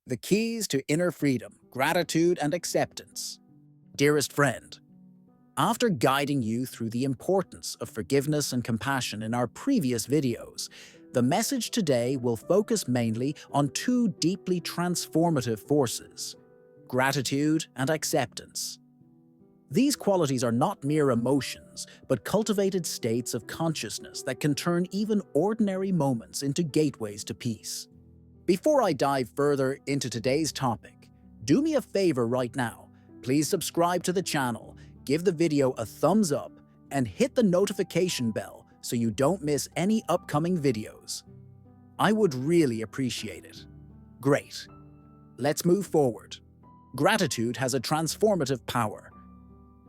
The keys to inner freedom, gratitude, and acceptance. Dearest friend, after guiding you through the importance of forgiveness and compassion in our previous videos, the message today will focus mainly on two deeply transformative forces: gratitude and acceptance. These qualities are not mere emotions, but cultivated states of consciousness that can turn even ordinary moments into gateways to peace. Before I dive further into today's topic, do me a favor right now. Please subscribe to the channel, give the video a thumbs up, and hit the notification bell so you don't miss any upcoming videos. I would really appreciate it. Great. Let's move forward. Gratitude has a transformative power.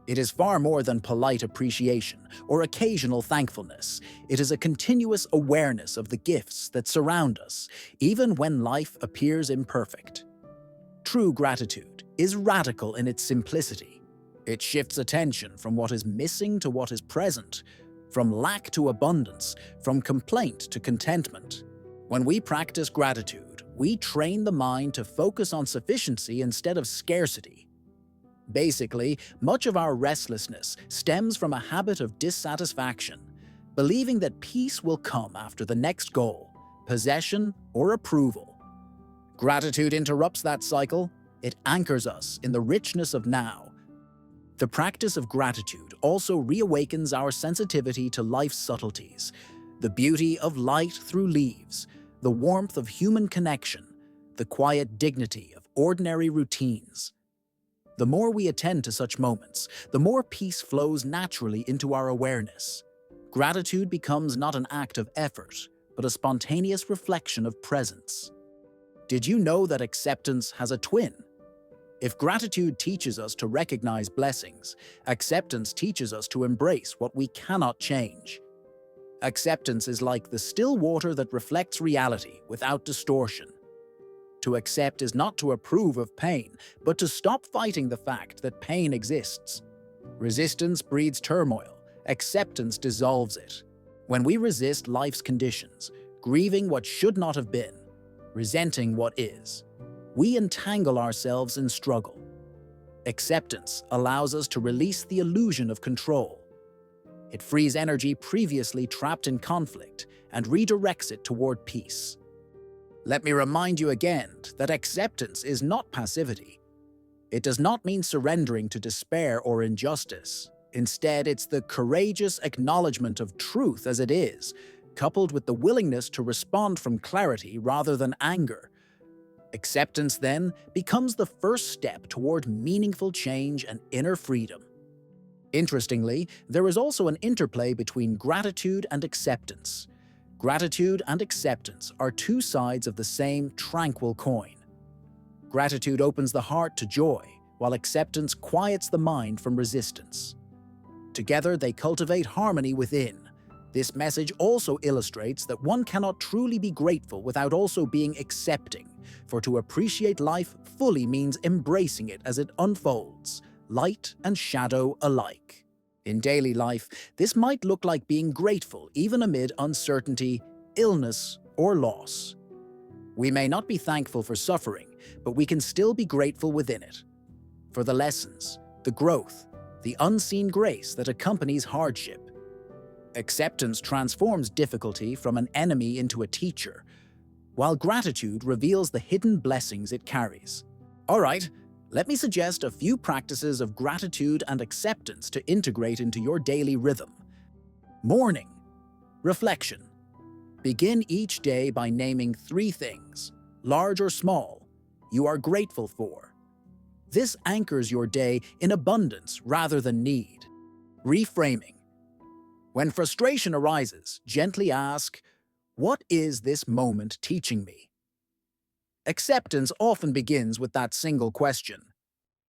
It is far more than polite appreciation or occasional thankfulness. It is a continuous awareness of the gifts that surround us, even when life appears imperfect. True gratitude is radical in its simplicity. It shifts attention from what is missing to what is present, from lack to abundance, from complaint to contentment. When we practice gratitude, we train the mind to focus on sufficiency instead of scarcity. Basically, much of our restlessness stems from a habit of dissatisfaction, believing that peace will come after the next goal, possession, or approval. Gratitude interrupts that cycle. It anchors us in the richness of now. The practice of gratitude also reawakens our sensitivity to life's subtleties, the beauty of light through leaves, the warmth of human connection, the quiet dignity of ordinary routines. The more we attend to such moments, the more peace flows naturally into our awareness. Gratitude becomes not an act of effort, but a spontaneous reflection of presence. Did you know that acceptance has a twin? If gratitude teaches us to recognize blessings, acceptance teaches us to embrace what we cannot change. Acceptance is like the still water that reflects reality without distortion. To accept is not to approve of pain, but to stop fighting the fact that pain exists. Resistance breeds turmoil. Acceptance dissolves it. When we resist life's conditions, grieving what should not have been, resenting what is, we entangle ourselves in struggle. Acceptance allows us to release the illusion of control. It frees energy previously trapped in conflict and redirects it toward peace. Let me remind you again that acceptance is not passivity. It does not mean surrendering to despair or injustice. Instead, it's the courageous acknowledgement of truth as it is, coupled with the willingness to respond from clarity rather than anger. Acceptance, then, becomes the first step toward meaningful change and inner freedom. Interestingly, there is also an interplay between gratitude and acceptance. Gratitude and acceptance are two sides of the same tranquil coin. Gratitude opens the heart to joy, while acceptance quiets the mind from resistance. Together, they cultivate harmony within. This message also illustrates that one cannot truly be grateful without also being accepting, for to appreciate life fully means embracing it as it unfolds, light and shadow alike. In daily life, this might look like being grateful even amid uncertainty, illness, or loss. We may not be thankful for suffering, but we can still be grateful within it. For the lessons, the growth, the unseen grace that accompanies hardship. Acceptance transforms difficulty from an enemy into a teacher, while gratitude reveals the hidden blessings it carries. All right. Let me suggest a few practices of gratitude and acceptance to integrate into your daily rhythm. Morning. Reflection. Begin each day by naming 3 things, large or small, you are grateful for. This anchors your day in abundance rather than need. Reframing. When frustration arises, gently ask, "What is this moment teaching me?" Acceptance often begins with that single question.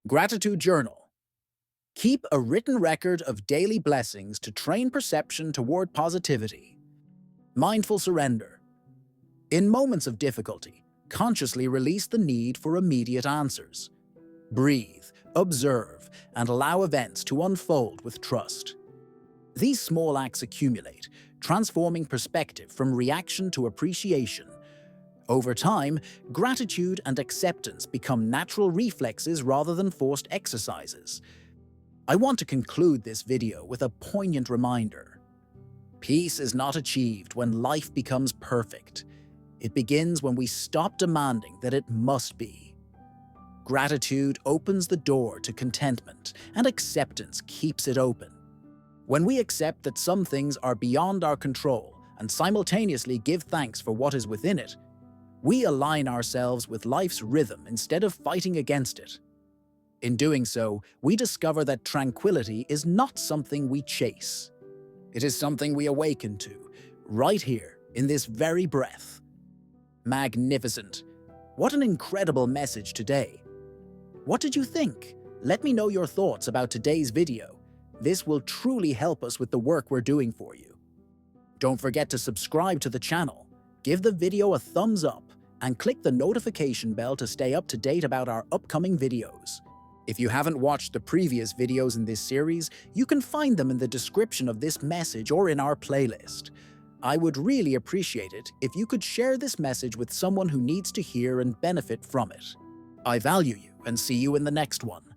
Gratitude journal. Keep a written record of daily blessings to train perception toward positivity. Mindful surrender. In moments of difficulty, consciously release the need for immediate answers. Breathe, observe, and allow events to unfold with trust. These small acts accumulate, transforming perspective from reaction to appreciation. Over time, gratitude and acceptance become natural reflexes rather than forced exercises. I want to conclude this video with a poignant reminder. Peace is not achieved when life becomes perfect. It begins when we stop demanding that it must be. Gratitude opens the door to contentment, and acceptance keeps it open. When we accept that some things are beyond our control and simultaneously give thanks for what is within it, we align ourselves with life's rhythm instead of fighting against it. In doing so, we discover that tranquility is not something we chase. It is something we awaken to, right here, in this very breath. Magnificent! What an incredible message today! What did you think? Let me know your thoughts about today's video. This will truly help us with the work we're doing for you. Don't forget to subscribe to the channel, give the video a thumbs up, and click the notification bell to stay up to date about our upcoming videos. If you haven't watched the previous videos in this series, you can find them in the description of this message or in our playlist. I would really appreciate it if you could share this message with someone who needs to hear and benefit from it. I value you and see you in the next one.